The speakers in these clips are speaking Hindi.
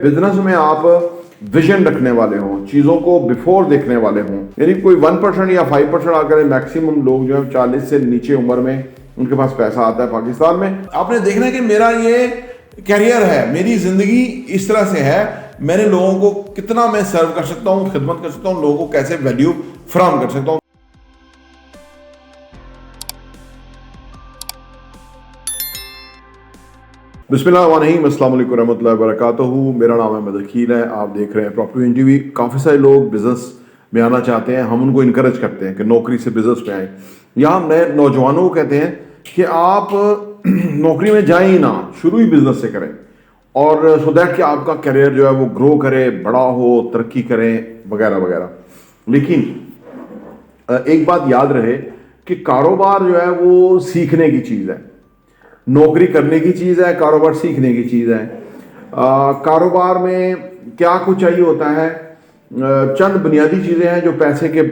बिजनेस में आप विजन रखने वाले हों, चीजों को बिफोर देखने वाले हों, यानी कोई 1% या 5% आकर मैक्सिमम लोग जो है 40 से नीचे उम्र में उनके पास पैसा आता है पाकिस्तान में। आपने देखना है कि मेरा ये कैरियर है, मेरी जिंदगी इस तरह से है, मैंने लोगों को कितना मैं सर्व कर सकता हूँ, खिदमत कर सकता हूँ, लोगों को कैसे वैल्यू फराहम कर सकता हूँ। बिस्मिल्लाहिर्रहमानिर्रहीम, अस्सलाम वालेकुम रहमतुल्लाहि व बरकातहू। मेरा नाम अहमद अकील है, आप देख रहे हैं प्रॉपर्टी इंटरव्यू। काफ़ी सारे लोग बिजनेस में आना चाहते हैं, हम उनको इनकरेज करते हैं कि नौकरी से बिजनेस में आए। या हम नए नौजवानों को कहते हैं कि आप नौकरी में जाएं ही ना, शुरू ही बिजनेस से करें, और सो दैट कि आपका करियर जो है वो ग्रो करे, बड़ा हो, तरक्की करें वगैरह वगैरह। लेकिन एक बात याद रहे कि कारोबार जो है वो सीखने की चीज़ है, नौकरी करने की चीज़ है, कारोबार सीखने की चीज़ है। कारोबार में क्या कुछ चाहिए होता है, चंद बुनियादी चीज़ें हैं जो पैसे के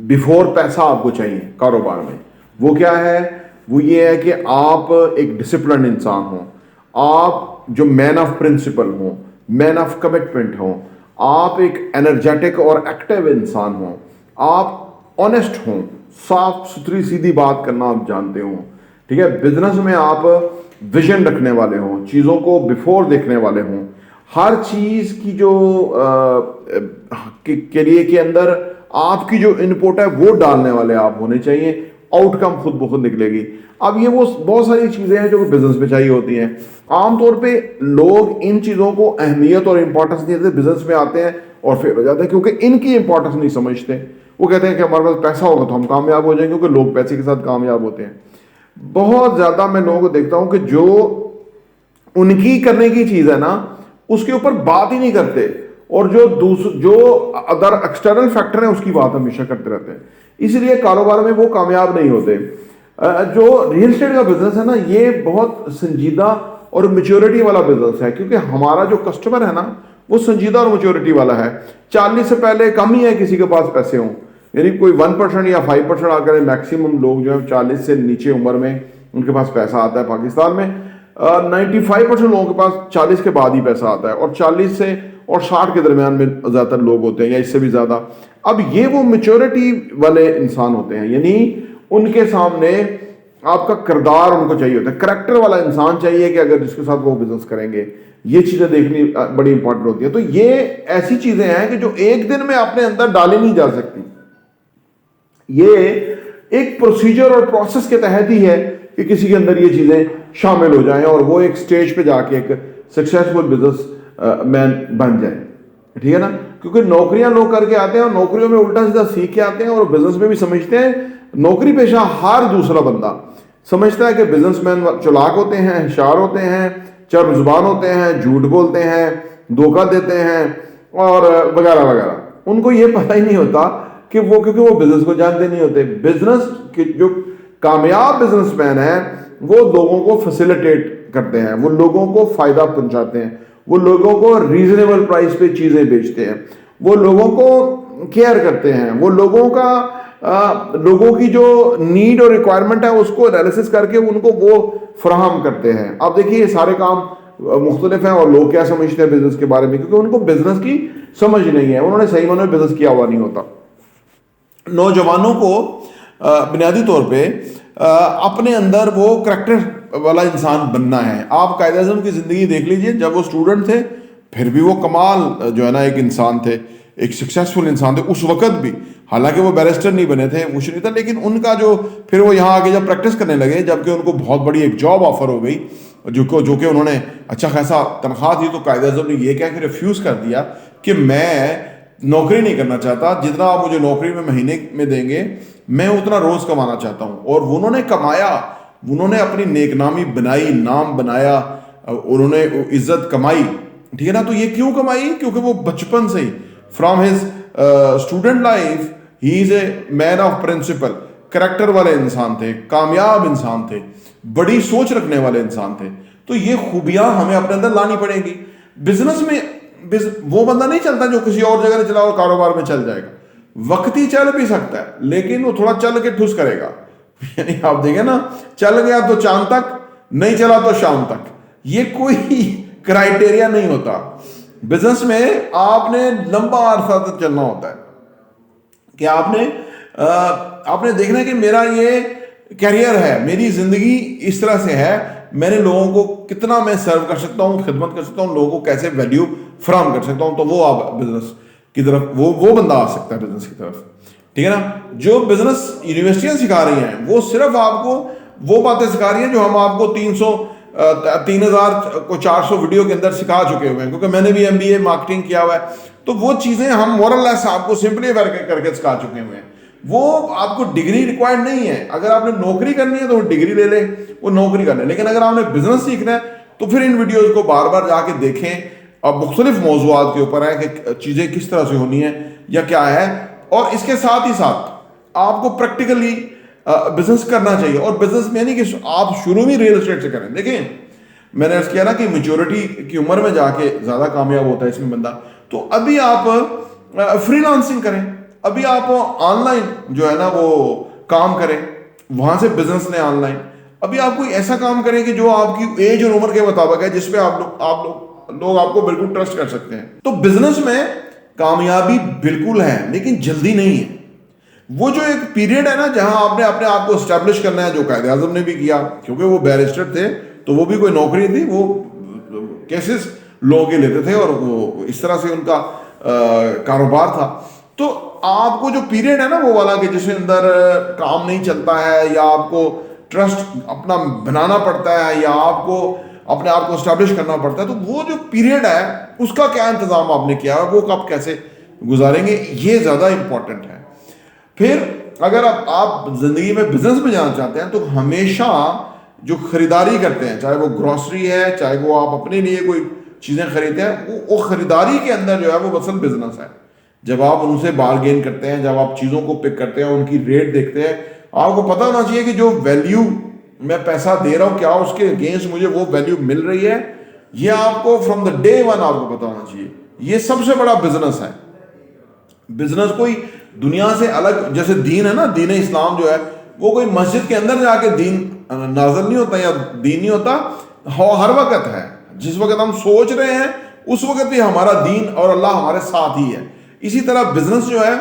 बिफोर पैसा आपको चाहिए कारोबार में। वो क्या है? वो ये है कि आप एक डिसिप्लिन इंसान हो, आप जो मैन ऑफ प्रिंसिपल हो, मैन ऑफ कमिटमेंट हो, आप एक एनर्जेटिक और एक्टिव इंसान हो, आप ऑनेस्ट हो, साफ सुथरी सीधी बात करना आप जानते हो। ठीक है, बिजनेस में आप विजन रखने वाले हों, चीज़ों को बिफोर देखने वाले हों, हर चीज़ की जो के लिए के अंदर आपकी जो इनपुट है वो डालने वाले आप होने चाहिए, आउटकम खुद ब खुद निकलेगी। अब ये वो बहुत सारी चीज़ें हैं जो बिजनेस में चाहिए होती हैं। आमतौर पे लोग इन चीज़ों को अहमियत और इंपॉर्टेंस नहीं देते, बिजनेस में आते हैं और फेल हो जाते हैं क्योंकि इनकी इंपॉर्टेंस नहीं समझते। वो कहते हैं कि हमारे पास पैसा होगा तो हम कामयाब हो जाएंगे, क्योंकि लोग पैसे के साथ कामयाब होते हैं। बहुत ज्यादा मैं लोगों को देखता हूं कि जो उनकी करने की चीज है ना, उसके ऊपर बात ही नहीं करते, और जो अदर एक्सटर्नल फैक्टर है उसकी बात हमेशा करते रहते हैं, इसलिए कारोबार में वो कामयाब नहीं होते। जो रियल एस्टेट का बिजनेस है ना, ये बहुत संजीदा और मैच्योरिटी वाला बिजनेस है, क्योंकि हमारा जो कस्टमर है ना वो संजीदा और मैच्योरिटी वाला है। 40 से पहले कम ही है किसी के पास पैसे हों, यानी कोई 1% या 5% आकर मैक्सिमम लोग जो है 40 से नीचे उम्र में उनके पास पैसा आता है पाकिस्तान में। 95% लोगों के पास 40 के बाद ही पैसा आता है, और 40 से और 60 के दरमियान में ज़्यादातर लोग होते हैं, या इससे भी ज़्यादा। अब ये वो मैच्योरिटी वाले इंसान होते हैं, यानी उनके सामने आपका किरदार उनको चाहिए होता है, करैक्टर वाला इंसान चाहिए कि अगर जिसके साथ वो बिजनेस करेंगे, ये चीज़ें देखनी बड़ी इंपॉर्टेंट होती है। तो ये ऐसी चीज़ें हैं कि जो एक दिन में अपने अंदर डाली नहीं जा सकती। ये एक प्रोसीजर और प्रोसेस के तहत ही है कि किसी के अंदर ये चीजें शामिल हो जाएं और वो एक स्टेज पे जाके एक सक्सेसफुल बिजनेस मैन बन जाए। ठीक है ना, क्योंकि नौकरियां लोग करके आते हैं और नौकरियों में उल्टा सीधा सीख के आते हैं, और बिजनेस में भी समझते हैं। नौकरी पेशा हर दूसरा बंदा समझता है कि बिजनेसमैन चालाक होते हैं, होशियार होते हैं, चर्ब जुबान होते हैं, झूठ बोलते हैं, धोखा देते हैं और वगैरह वगैरह। उनको ये पता ही नहीं होता कि वो, क्योंकि वो बिजनेस को जानते नहीं होते। बिजनेस के जो कामयाब बिजनेसमैन है वो लोगों को फैसिलिटेट करते हैं, वो लोगों को फायदा पहुंचाते हैं, वो लोगों को रीजनेबल प्राइस पे चीजें बेचते हैं, वो लोगों को केयर करते हैं, वो लोगों की जो नीड और रिक्वायरमेंट है उसको एनालिसिस करके उनको वो फराहम करते हैं। अब देखिए, ये सारे काम मुख्तलिफ हैं, और लोग क्या समझते हैं बिजनेस के बारे में, क्योंकि उनको बिजनेस की समझ नहीं है, उन्होंने सही मायने में बिजनेस किया हुआ नहीं होता। नौजवानों को बुनियादी तौर पे अपने अंदर वो करैक्टर वाला इंसान बनना है। आप कायदे आज़म की ज़िंदगी देख लीजिए, जब वो स्टूडेंट थे फिर भी वो कमाल जो है ना एक इंसान थे, एक सक्सेसफुल इंसान थे उस वक्त भी। हालांकि वो बैरिस्टर नहीं बने थे, कुछ नहीं था, लेकिन उनका जो फिर वो यहाँ आके जब प्रैक्टिस करने लगे, जबकि उनको बहुत बड़ी एक जॉब ऑफर हो गई जो कि उन्होंने अच्छा खासा तनख्वाह दी, तो कायदे आज़म ने ये कह के रिफ्यूज़ कर दिया कि मैं नौकरी नहीं करना चाहता, जितना आप मुझे नौकरी में महीने में देंगे मैं उतना रोज कमाना चाहता हूं। और उन्होंने कमाया, उन्होंने अपनी नेकनामी बनाई, नाम बनाया, उन्होंने इज्जत कमाई। ठीक है ना, तो ये क्यों कमाई? क्योंकि वो बचपन से ही फ्रॉम हिज स्टूडेंट लाइफ ही is a man of principle, character वाले इंसान थे, कामयाब इंसान थे, बड़ी सोच रखने वाले इंसान थे। तो ये खूबियां हमें अपने अंदर लानी पड़ेगी। बिजनेस में वो बंदा नहीं चलता जो किसी और जगह चला और कारोबार में चल जाएगा। वक्ती चल भी सकता है, लेकिन वो थोड़ा चल के ठुस करेगा। यानी आप देखें ना, चल गया तो चांद तक, नहीं चला तो शाम तक, ये कोई क्राइटेरिया नहीं होता। बिजनेस में आपने लंबा अरसा तक चलना होता है कि आपने देखना है कि मेरा ये कैरियर है, मेरी जिंदगी इस तरह से है, मैंने लोगों को कितना मैं सर्व कर सकता हूँ, खिदमत कर सकता हूँ, लोगों को कैसे वैल्यू फराहम कर सकता हूँ, तो वो आप बिजनेस की तरफ वो बंदा आ सकता है बिजनेस की तरफ। ठीक है ना। जो बिजनेस यूनिवर्सिटियां सिखा रही हैं वो सिर्फ आपको वो बातें सिखा रही हैं जो हम आपको 3000 को 400 वीडियो के अंदर सिखा चुके हुए हैं, क्योंकि मैंने भी एमबीए मार्केटिंग किया हुआ है, तो वो चीजें हम मोरलेस आपको सिंपली करके सिखा चुके हुए हैं। वो आपको डिग्री रिक्वायर्ड नहीं है। अगर आपने नौकरी करनी है तो डिग्री ले ले, वो नौकरी कर ले, लेकिन अगर आपने बिजनेस सीखना है तो फिर इन वीडियोज को बार बार जाके देखें। अब मुख्तलिफ मौजूआत के ऊपर है कि चीजें किस तरह से होनी है या क्या है, और इसके साथ ही साथ आपको प्रैक्टिकली बिजनेस करना चाहिए। और बिजनेस में नहीं कि आप शुरू में रियल एस्टेट से करें। देखिए मैंने अर्ज किया ना कि मेच्योरिटी की उम्र में जाके ज्यादा कामयाब होता है इसमें बंदा। तो अभी आप फ्रीलांसिंग करें, अभी आप ऑनलाइन जो है ना वो काम करें, वहां से बिजनेस लें ऑनलाइन। अभी आप कोई ऐसा काम करें कि जो आपकी एज और उम्र के मुताबिक है, जिसपे आप लोग आपको बिल्कुल ट्रस्ट कर सकते हैं। तो बिजनेस में कामयाबी बिल्कुल है, लेकिन जल्दी नहीं है। वो जो एक पीरियड है ना जहां आपने अपने आप को एस्टेब्लिश करना है, जो कायदे आजम ने भी किया, क्योंकि वो बैरिस्टर थे तो वो भी कोई नौकरी थी, वो केसेस लोगों के लेते थे और वो इस तरह से उनका कारोबार था। तो आपको जो पीरियड है ना वो वाला कि जिसके अंदर काम नहीं चलता है, या आपको ट्रस्ट अपना बनाना पड़ता है, या आपको अपने आप को एस्टेब्लिश करना पड़ता है, तो वो जो पीरियड है उसका क्या इंतजाम आपने किया है, वो कब कैसे गुजारेंगे, ये ज्यादा इंपॉर्टेंट है। फिर अगर आप जिंदगी में बिजनेस में जाना चाहते हैं तो हमेशा जो खरीदारी करते हैं, चाहे वो ग्रोसरी है, चाहे वो आप अपने लिए कोई चीजें खरीदते हैं, वो खरीदारी के अंदर जो है वो असल बिजनेस है। जब आप उनसे बार्गेन करते हैं, जब आप चीजों को पिक करते हैं, उनकी रेट देखते हैं, आपको पता होना चाहिए कि जो वैल्यू मैं पैसा दे रहा हूं क्या उसके अगेंस्ट मुझे वो वैल्यू मिल रही है। ये आपको फ्रॉम द डे वन आपको पता होना चाहिए। ये सबसे बड़ा बिजनेस है। बिजनेस कोई दुनिया से अलग, जैसे दीन है ना, दीन इस्लाम जो है वो कोई मस्जिद के अंदर जाके दीन नाज़िल नहीं होता या दीन नहीं होता, हर वक्त है। जिस वक्त हम सोच रहे हैं उस वक्त भी हमारा दीन और अल्लाह हमारे साथ ही है। इसी तरह बिजनेस जो है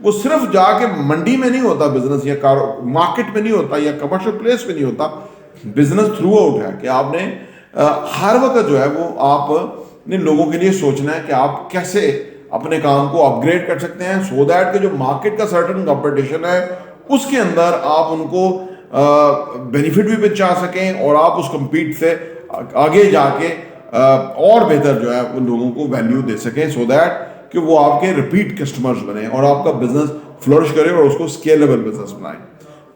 वो सिर्फ जाके मंडी में नहीं होता बिजनेस, या मार्केट में नहीं होता, या कमर्शियल प्लेस में नहीं होता। बिजनेस थ्रू आउट है कि आपने हर वक्त जो है वो आपने लोगों के लिए सोचना है कि आप कैसे अपने काम को अपग्रेड कर सकते हैं, सो दैट कि जो मार्केट का सर्टेन कंपटीशन है उसके अंदर आप उनको बेनिफिट भी पहुंचा सकें, और आप उस कम्पीट से आगे जाके और बेहतर जो है उन लोगों को वैल्यू दे सकें, सो दैट कि वो आपके रिपीट कस्टमर्स बने और आपका बिजनेस फ्लोरिश करे और उसको स्केलेबल बिजनेस बनाए।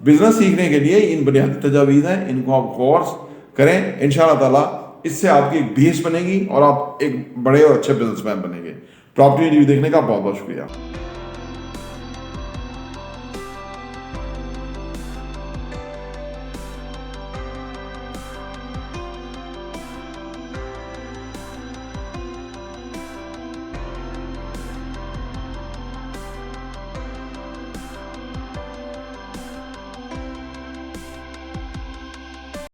बिजनेस सीखने के लिए इन बुनियादी तजावीज़ हैं, इनको आप कोर्स करें, इंशाअल्लाह ताला इससे आपकी एक बेस बनेगी और आप एक बड़े और अच्छे बिजनेसमैन बनेंगे। प्रॉपर्टी रिव्यू देखने का बहुत बहुत शुक्रिया।